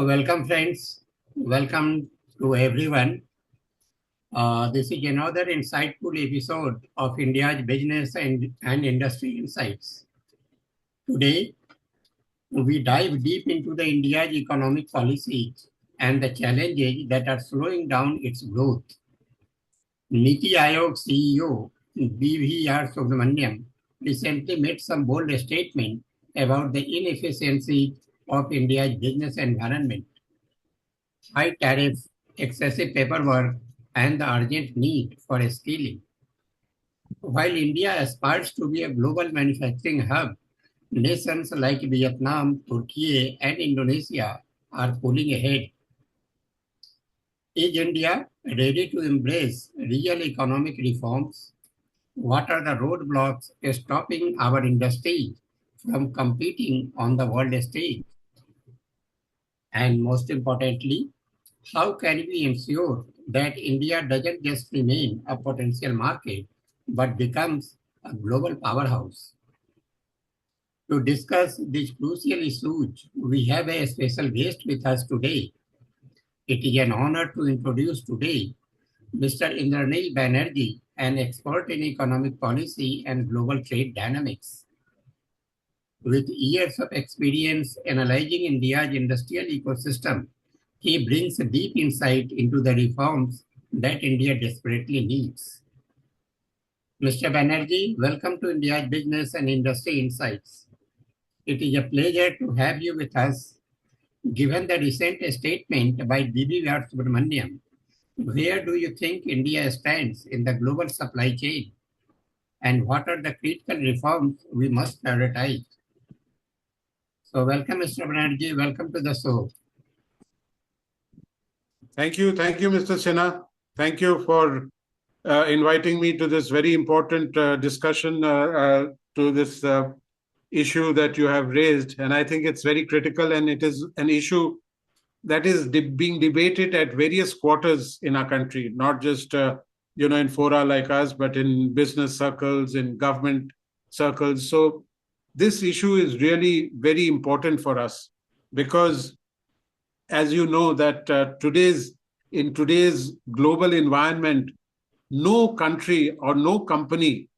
Welcome, friends. Welcome to everyone. This is another insightful episode of India's Business and Industry Insights. Today, we dive deep into the India's economic policies and the challenges that are slowing down its growth. Niti Aayog CEO BVR Subramaniam recently made some bold statement about the inefficiency of India's business environment. High tariffs, excessive paperwork, and the urgent need for scaling. While India aspires to be a global manufacturing hub, nations like Vietnam, Turkey, and Indonesia are pulling ahead. Is India ready to embrace real economic reforms? What are the roadblocks stopping our industry from competing on the world stage? And most importantly, how can we ensure that India doesn't just remain a potential market, but becomes a global powerhouse? To discuss these crucial issues, we have a special guest with us today. It is an honor to introduce today Mr. Indranil Banerjie, an expert in economic policy and global trade dynamics. With years of experience analyzing India's industrial ecosystem, he brings a deep insight into the reforms that India desperately needs. Mr. Banerjie, welcome to India's Business and Industry Insights. It is a pleasure to have you with us. Given the recent statement by BVR Subramaniam, where do you think India stands in the global supply chain? And what are the critical reforms we must prioritize? So welcome, Mr. Banerjie. Welcome to the show. Thank you, Mr. Sinha. Thank you for inviting me to this very important discussion to this issue that you have raised. And I think it's very critical, and it is an issue that is being debated at various quarters in our country, not just in fora like us, but in business circles, in government circles. So this issue is really very important for us because, as you know, that in today's global environment, no country or no company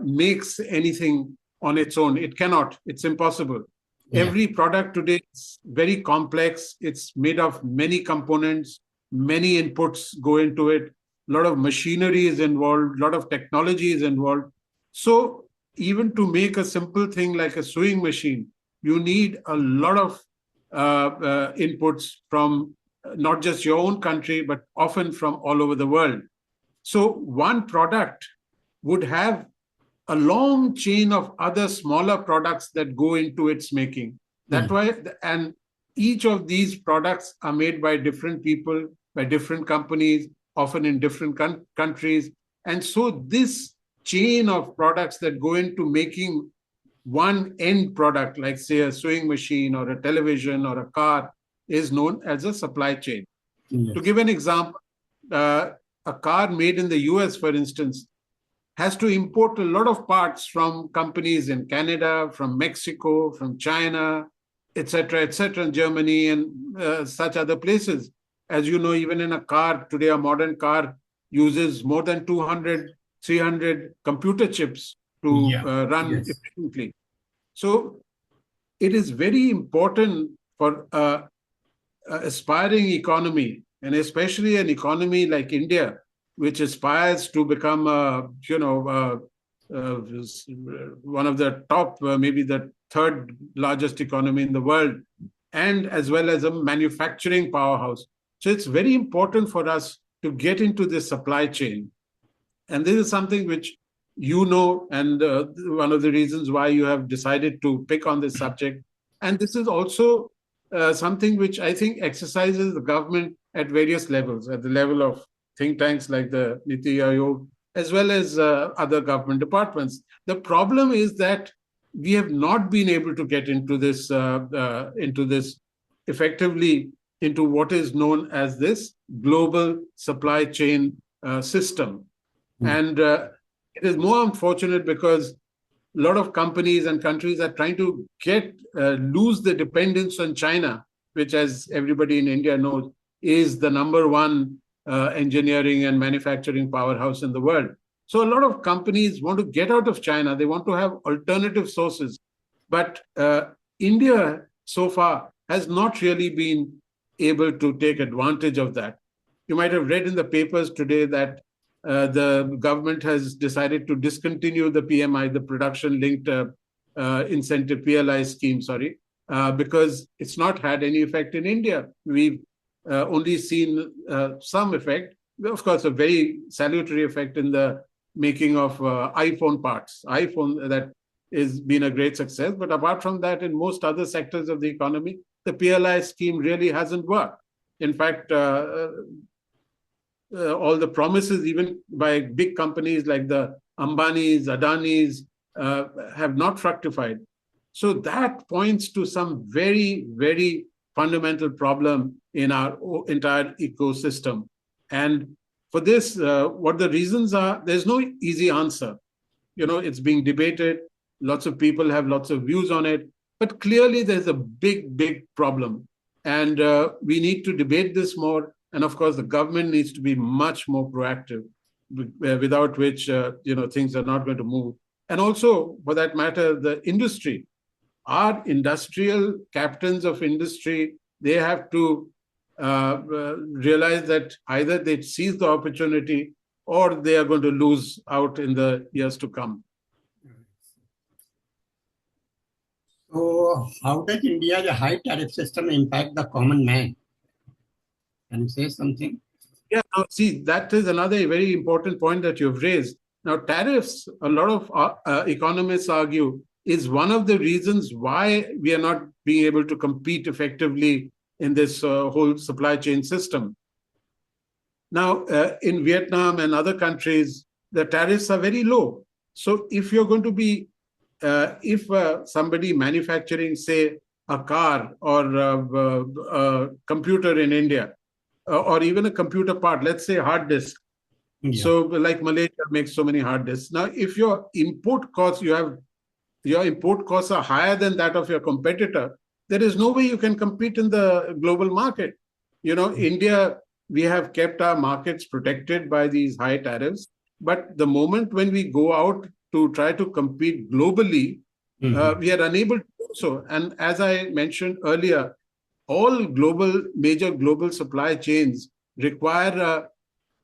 makes anything on its own. It cannot. It's impossible. Yeah. Every product today is very complex. It's made of many components, many inputs go into it. A lot of machinery is involved, a lot of technology is involved. So even to make a simple thing like a sewing machine, you need a lot of inputs from not just your own country, but often from all over the world. So one product would have a long chain of other smaller products that go into its making. That's why, and each of these products are made by different people, by different companies, often in different countries. And so this chain of products that go into making one end product, like say a sewing machine or a television or a car, is known as a supply chain. Yes. To give an example, a car made in the US, for instance, has to import a lot of parts from companies in Canada, from Mexico, from China, etc., in Germany and such other places. As you know, even in a car today, a modern car uses more than 200, 300 computer chips to run efficiently. So it is very important for aspiring economy, and especially an economy like India, which aspires to become, one of the top, maybe the third largest economy in the world, and as well as a manufacturing powerhouse. So it's very important for us to get into this supply chain. And this is something which you know, and one of the reasons why you have decided to pick on this subject. And this is also something which I think exercises the government at various levels, at the level of think tanks like the Niti Aayog, as well as other government departments. The problem is that we have not been able to get into this effectively, into what is known as this global supply chain system. And it is more unfortunate because a lot of companies and countries are trying to lose the dependence on China which, as everybody in India knows, is the number one engineering and manufacturing powerhouse in the world. So a lot of companies want to get out of China. They want to have alternative sources. But India so far has not really been able to take advantage of that. You might have read in the papers today that the government has decided to discontinue the PMI, the production linked incentive PLI scheme, because it's not had any effect in India. We've only seen some effect, of course, a very salutary effect in the making of iPhone parts. iPhone, that has been a great success. But apart from that, in most other sectors of the economy, the PLI scheme really hasn't worked. In fact, all the promises, even by big companies like the Ambanis, Adanis, have not fructified. So that points to some very, very fundamental problem in our entire ecosystem. And for this, what the reasons are, there's no easy answer. It's being debated. Lots of people have lots of views on it. But clearly, there's a big, big problem. And we need to debate this more. And of course, the government needs to be much more proactive, without which, things are not going to move. And also, for that matter, the industry. Our industrial captains of industry, they have to realize that either they seize the opportunity or they are going to lose out in the years to come. So, how does India's high tariff system impact the common man? Can you say something? Yeah, see, that is another very important point that you've raised. Now, tariffs, a lot of economists argue, is one of the reasons why we are not being able to compete effectively in this whole supply chain system. Now, in Vietnam and other countries, the tariffs are very low. So if you're going to be, if somebody manufacturing, say, a car or a computer in India, or even a computer part, let's say hard disk. Yeah. So like Malaysia makes so many hard disks. Now, if your import costs, your import costs are higher than that of your competitor, there is no way you can compete in the global market. India, we have kept our markets protected by these high tariffs. But the moment when we go out to try to compete globally, we are unable to do so. And as I mentioned earlier, all major global supply chains require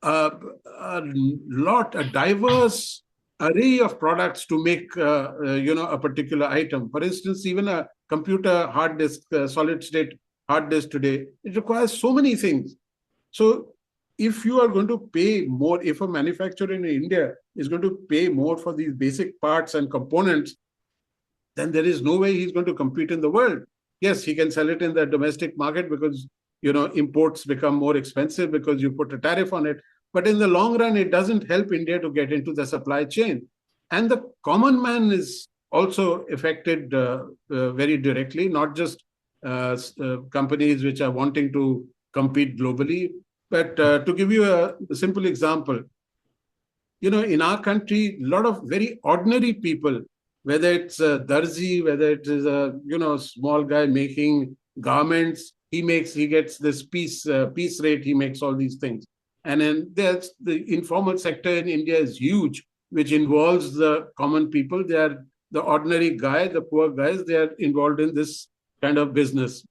a diverse array of products to make a particular item. For instance, even a computer hard disk, solid state hard disk today, it requires so many things. So if you are going to pay more, if a manufacturer in India is going to pay more for these basic parts and components, then there is no way he's going to compete in the world. Yes, he can sell it in the domestic market because imports become more expensive because you put a tariff on it. But in the long run, it doesn't help India to get into the supply chain. And the common man is also affected very directly, not just companies which are wanting to compete globally. But to give you a simple example, in our country, a lot of very ordinary people, whether it's a darzi, whether it is a small guy making garments, he gets this piece rate, he makes all these things. And then there's the informal sector in India is huge, which involves the common people. They are the ordinary guy, the poor guys, they are involved in this kind of business.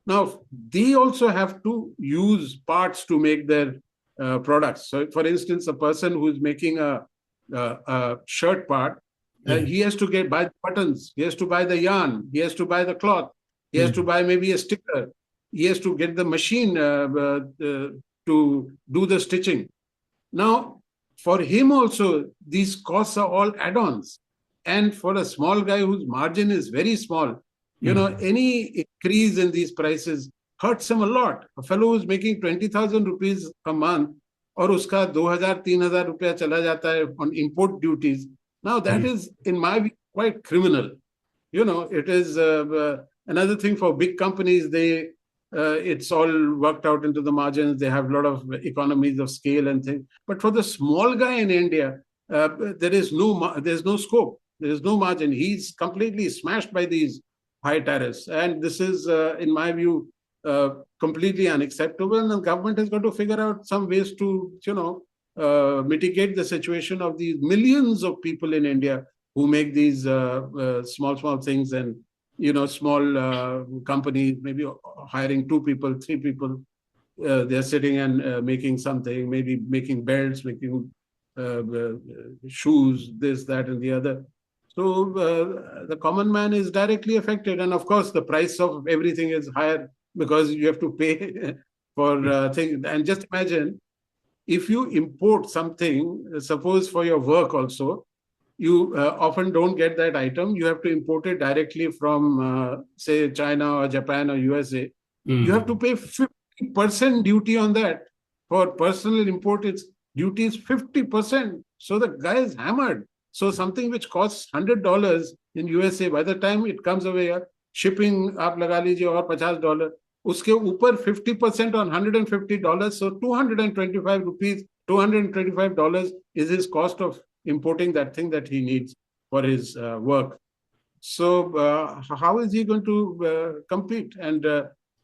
Now, they also have to use parts to make their products. So, for instance, a person who's making a shirt part, he has to buy the buttons, he has to buy the yarn, he has to buy the cloth, he has to buy maybe a sticker, he has to get the machine to do the stitching. Now, for him also, these costs are all add-ons. And for a small guy whose margin is very small, any increase in these prices hurts him a lot. A fellow who's making 20,000 rupees a month, or uska 2,000-3,000 rupees chala jata hai on import duties. Now, that is, in my view, quite criminal. It is another thing for big companies. It's all worked out into the margins. They have a lot of economies of scale and things. But for the small guy in India, there's no scope. There is no margin. He's completely smashed by these high tariffs. And this is, in my view, completely unacceptable. And the government has got to figure out some ways to, mitigate the situation of these millions of people in India who make these small things and, small companies, maybe hiring 2 people, 3 people. They're sitting and making something, maybe making belts, making shoes, this, that, and the other. So the common man is directly affected. And of course, the price of everything is higher because you have to pay for things. And just imagine if you import something, suppose for your work also, you often don't get that item. You have to import it directly from, say, China or Japan or USA. You have to pay 50% duty on that. For personal import, its duty is 50%. So the guy is hammered. So something which costs $100 in USA, by the time it comes over here, shipping आप लगा लीजिए और $50, उसके ऊपर 50% on $150, so 225 rupees, $225 is his cost of importing that thing that he needs for his work. So how is he going to compete? And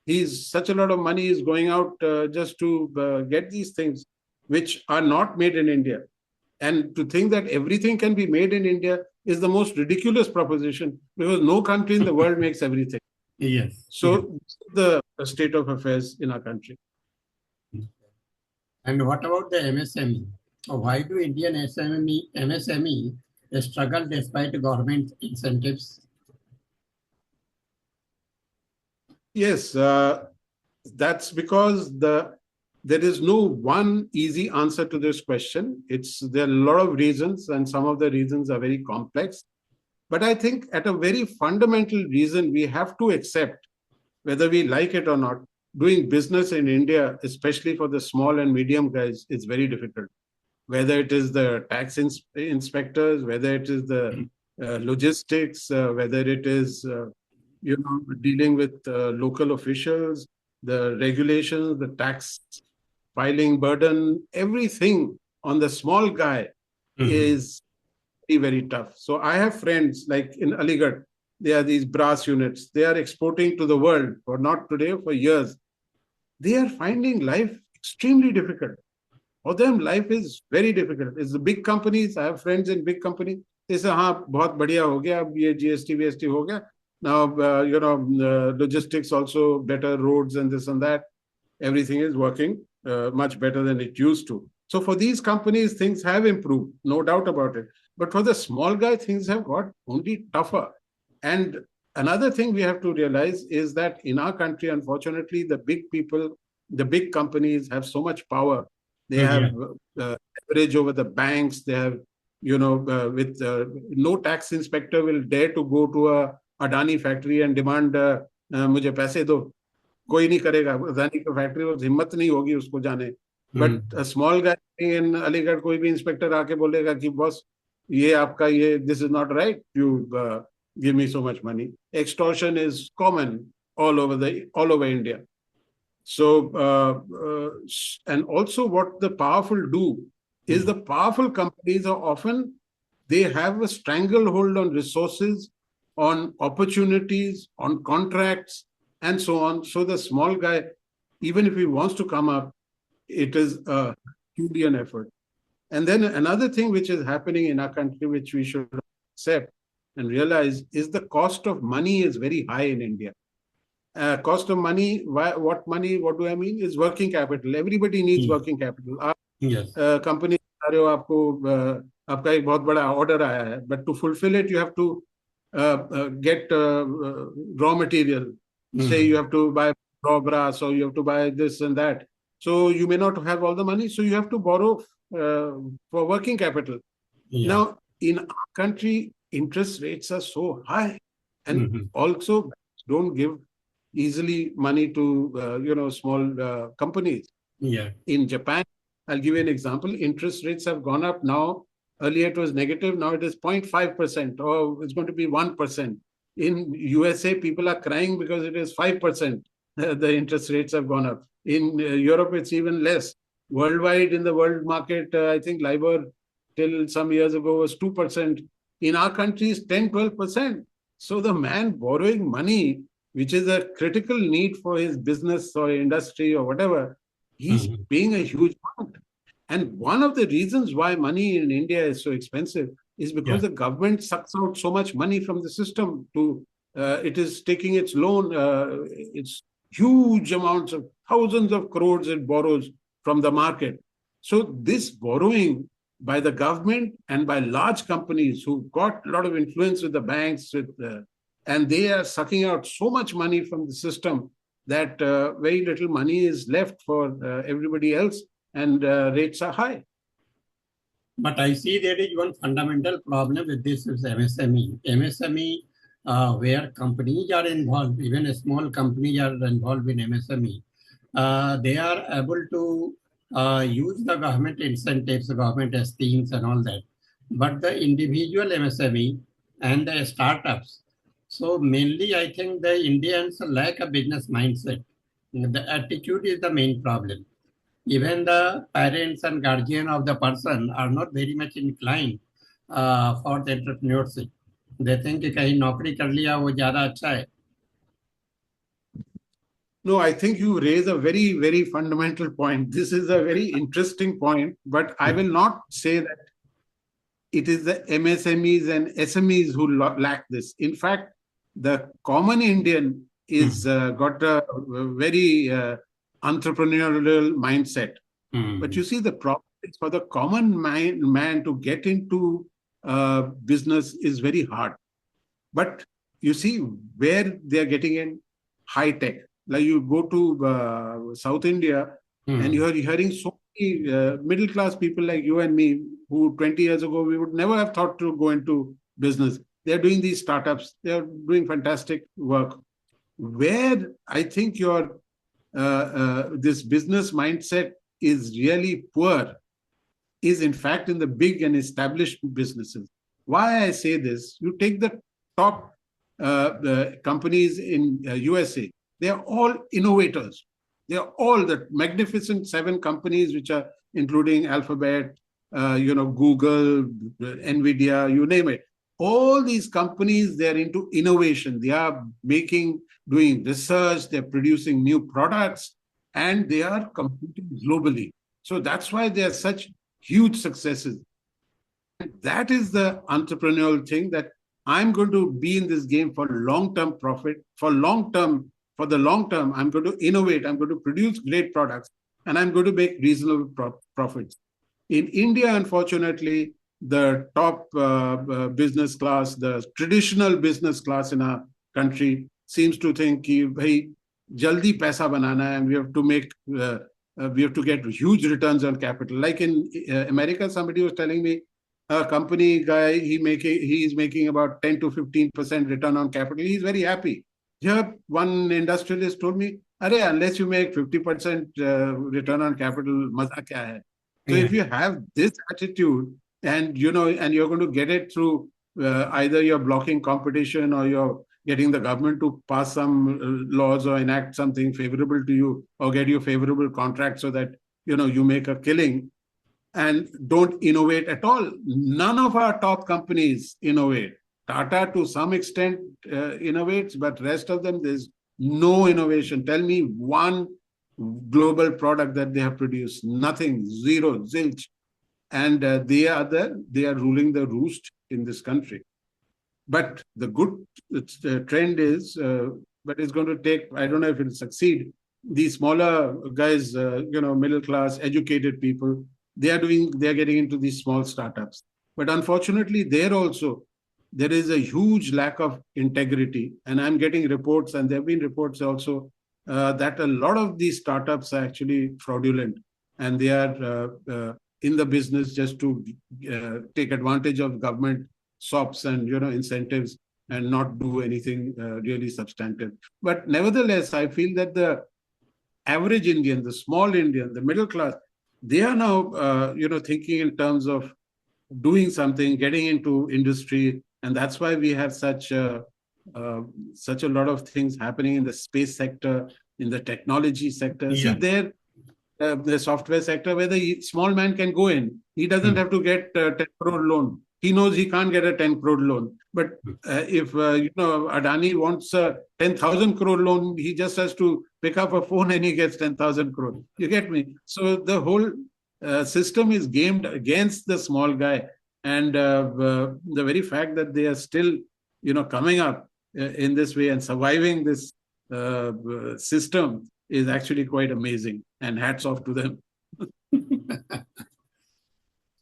he's such a lot of money is going out just to get these things which are not made in India. And to think that everything can be made in India is the most ridiculous proposition, because no country in the world makes everything. Yes. So the state of affairs in our country. And what about the MSME? Why do Indian MSME struggle despite government incentives? Yes, that's because there is no one easy answer to this question. There are a lot of reasons, and some of the reasons are very complex. But I think at a very fundamental reason, we have to accept, whether we like it or not, doing business in India, especially for the small and medium guys, is very difficult. Whether it is the tax inspectors, whether it is the logistics, whether it is dealing with local officials, the regulations, the tax filing burden, everything on the small guy is very tough. So I have friends like in Aligarh, there are these brass units. They are exporting to the world, for not today, for years. They are finding life extremely difficult. For them, life is very difficult. It's the big companies. I have friends in big companies. They say, "हाँ, बहुत बढ़िया हो गया. अब ये GST हो गया. Now, logistics also, better roads and this and that. Everything is working much better than it used to." So for these companies, things have improved, no doubt about it. But for the small guy, things have got only tougher. And another thing we have to realize is that in our country, unfortunately, the big people, the big companies have so much power. They have leverage over the banks. They have, with no tax inspector will dare to go to a Adani factory and demand, मुझे पैसे दो. कोई नहीं करेगा. अदानी की factory में हिम्मत नहीं होगी उसको जाने. But a small guy in Aligarh, कोई भी इंस्पेक्टर आके बोलेगा कि बॉस ये आपका ये this is not right. You give me so much money. Extortion is common all over India. So and also what the powerful do is the powerful companies are often, they have a stranglehold on resources, on opportunities, on contracts, and so on. So the small guy, even if he wants to come up, it is a Herculean effort. And then another thing which is happening in our country, which we should accept and realize, is the cost of money is very high in India. Cost of money, what do I mean? Is working capital. Everybody needs working capital. Yes. Company आपको आपका एक बहुत बड़ा order आया है, but to fulfill it, you have to get raw material. Say you have to buy raw brass, or you have to buy this and that. So you may not have all the money, so you have to borrow for working capital. Now, in our country, interest rates are so high, and also don't give easily money to small companies. In Japan, I'll give you an example. Interest rates have gone up now. Earlier it was negative, now it is 0.5%, or it's going to be 1%. In USA, people are crying because it is 5%. The interest rates have gone up. In Europe, it's even less. Worldwide, in the world market, I think LIBOR till some years ago was 2%. In our country, it's 10-12%. So the man borrowing money which is a critical need for his business or industry or whatever, he's paying a huge amount. And one of the reasons why money in India is so expensive is because the government sucks out so much money from the system. It is taking its loan, it's huge amounts of thousands of crores it borrows from the market. So this borrowing by the government and by large companies who've got a lot of influence with the banks, and they are sucking out so much money from the system that very little money is left for everybody else, and rates are high. But I see there is one fundamental problem with this is MSME. MSME, where companies are involved, even small companies are involved in MSME. They are able to use the government incentives, government schemes and all that. But the individual MSME and the startups, so mainly I think the Indians lack a business mindset. The attitude is the main problem. Even the parents and guardian of the person are not very much inclined for the entrepreneurship. They think कि कहीं नौकरी कर लिया वो ज़्यादा अच्छा है. No, I think you raise a very, very fundamental point. This is a very interesting point, but I will not say that it is the MSMEs and SMEs who lack this. In fact, the common Indian is got a very entrepreneurial mindset. But you see, the problem is for the common man to get into business is very hard. But you see where they are getting in high tech. Like you go to South India and you are hearing so many middle class people like you and me who 20 years ago we would never have thought to go into business. They're doing these startups. They're doing fantastic work. Where I think your this business mindset is really poor is in fact in the big and established businesses. Why I say this, you take the top companies in USA, they are all innovators. They are all the magnificent 7 companies, which are including Alphabet, Google, Nvidia, you name it. All these companies, they are into innovation. They are doing research, they're producing new products, and they are competing globally. So that's why they are such huge successes. And that is the entrepreneurial thing, that I'm going to be in this game for long-term profit, for the long term, I'm going to innovate, I'm going to produce great products, and I'm going to make reasonable profits. In India, unfortunately, the top business class, the traditional business class in our country seems to think कि भाई jaldi paisa banana है, and we have to get huge returns on capital. Like in America, somebody was telling me a company guy, he is making about 10 to 15% return on capital. He's very happy. Here, one industrialist told me, unless you make 50% return on capital, maza kya hai? So if you have this attitude, and you're going to get it through either you're blocking competition or you're getting the government to pass some laws or enact something favorable to you or get you favorable contracts so that you make a killing, and don't innovate at all. None of our top companies innovate. Tata to some extent innovates, but rest of them, there's no innovation. Tell me one global product that they have produced. Nothing. Zero. Zilch. And they are ruling the roost in this country. But the good trend is, but it's going to take, I don't know if it will succeed. These smaller guys, middle class, educated people, they are getting into these small startups. But unfortunately, there is a huge lack of integrity. And I'm getting reports, and there have been reports also, that a lot of these startups are actually fraudulent, and they are in the business just to take advantage of government SOPs and incentives and not do anything really substantive. But nevertheless, I feel that the average Indian, the small Indian, the middle class, they are now thinking in terms of doing something, getting into industry, and that's why we have such a lot of things happening in the space sector, in the technology sector. See there. The software sector, where the small man can go in. He doesn't have to get 10 crore loan. he knows he can't get a 10 crore loan. But if Adani wants a 10,000 crore loan, he just has to pick up a phone and he gets 10,000 crore. You get me? So the whole system is gamed against the small guy, and the very fact that they are still, coming up in this way and surviving this system is actually quite amazing. And hats off to them.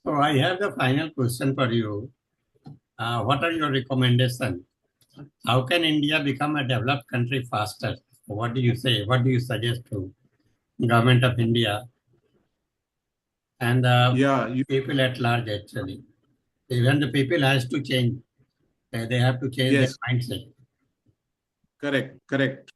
So I have the final question for you. What are your recommendations? How can India become a developed country faster? What do you say? What do you suggest to government of India and the Yeah, people at large? Actually, even the people has to change. They have to change their yes, mindset. correct.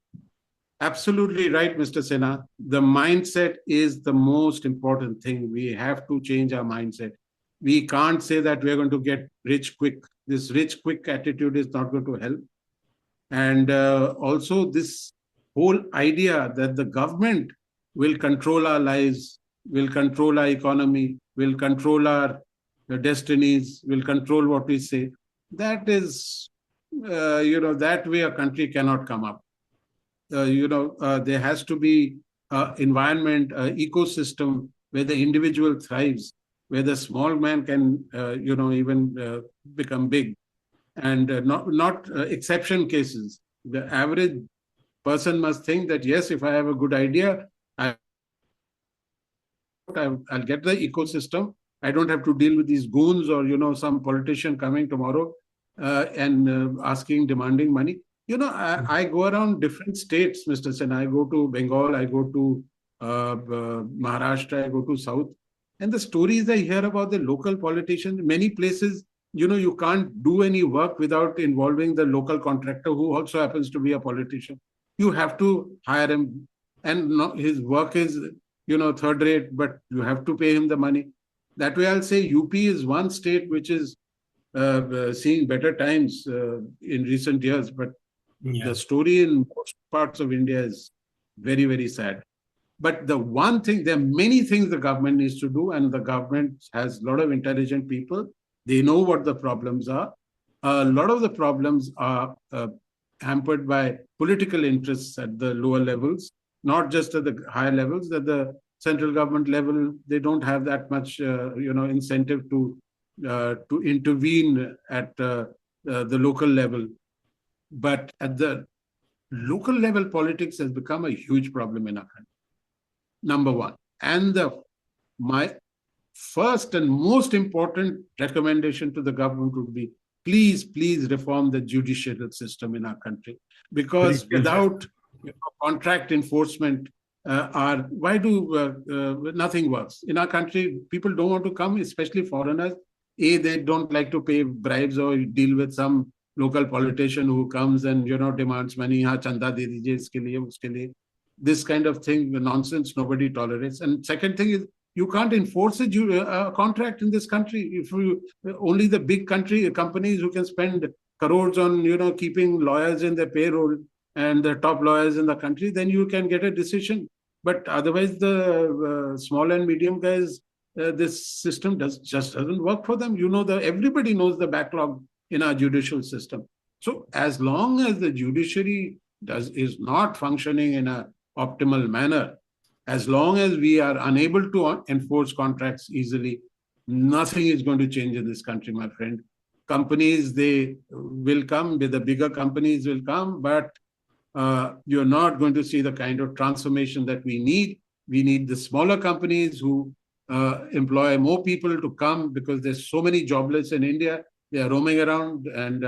Absolutely right, Mr. Sinha. The mindset is the most important thing. We have to change our mindset. We can't say that we're going to get rich quick. This rich quick attitude is not going to help. And also, this whole idea that the government will control our lives, will control our economy, will control our destinies, will control what we say, that is, that way a country cannot come up. There has to be environment, ecosystem where the individual thrives, where the small man can, even become big, and not exception cases. The average person must think that yes, if I have a good idea, I'll get the ecosystem. I don't have to deal with these goons or some politician coming tomorrow and asking, demanding money. I go around different states, Mr. Sen. I go to Bengal, I go to Maharashtra, I go to South, and the stories I hear about the local politicians, many places, you can't do any work without involving the local contractor who also happens to be a politician. You have to hire him, and his work is third rate, but you have to pay him the money. That way, I'll say UP is one state which is seeing better times in recent years, but the story in most parts of India is very, very sad. But the one thing, there are many things the government needs to do, and the government has a lot of intelligent people. They know what the problems are. A lot of the problems are hampered by political interests at the lower levels, not just at the higher levels. At the central government level, they don't have that much, incentive to intervene at the local level. But at the local level, politics has become a huge problem in our country. Number one. And my first and most important recommendation to the government would be, please reform the judicial system in our country. Because without contract enforcement, nothing works. In our country, people don't want to come, especially foreigners. They don't like to pay bribes or deal with some local politician who comes and demands money. Chanda de dijiye iske liye, uske liye. This kind of thing, the nonsense, nobody tolerates. And second thing is, you can't enforce a contract in this country. If only the big companies who can spend crores on keeping lawyers in their payroll and the top lawyers in the country, then you can get a decision. But otherwise, the small and medium guys, this system just doesn't work for them. Everybody knows the backlog in our judicial system. So as long as the judiciary is not functioning in an optimal manner, as long as we are unable to enforce contracts easily, nothing is going to change in this country, my friend. Companies, they will come, the bigger companies will come, but you're not going to see the kind of transformation that we need. We need the smaller companies who employ more people to come, because there's so many jobless in India. They are roaming around, and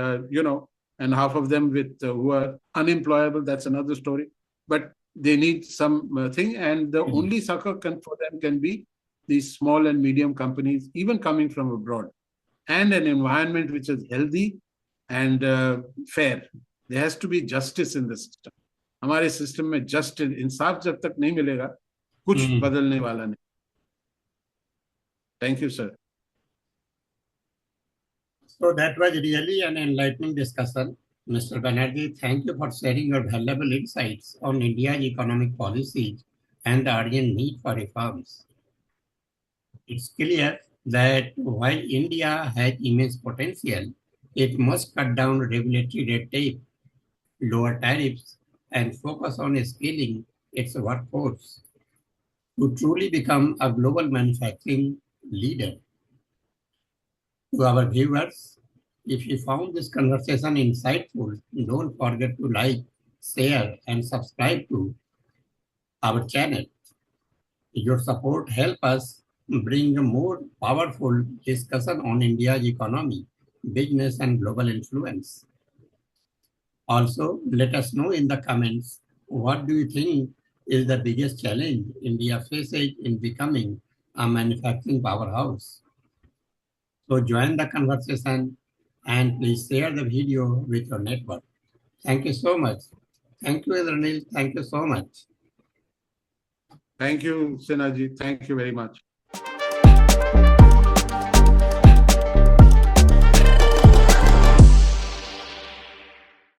and half of them who are unemployable. That's another story. But they need some thing, and the only succor for them can be these small and medium companies, even coming from abroad, and an environment which is healthy and fair. There has to be justice in the system. हमारे system में justice, इंसाफ जब तक नहीं मिलेगा, कुछ बदलने वाला नहीं. Thank you, sir. So that was really an enlightening discussion. Mr. Banerjie, thank you for sharing your valuable insights on India's economic policies and the urgent need for reforms. It's clear that while India has immense potential, it must cut down regulatory red tape, lower tariffs, and focus on scaling its workforce to truly become a global manufacturing leader. To our viewers, if you found this conversation insightful, don't forget to like, share, and subscribe to our channel. Your support helps us bring a more powerful discussion on India's economy, business, and global influence. Also, let us know in the comments, what do you think is the biggest challenge India faces in becoming a manufacturing powerhouse? So join the conversation and please share the video with your network. Thank you so much. Thank you, Indranil. Thank you so much. Thank you, Sinaji. Thank you very much.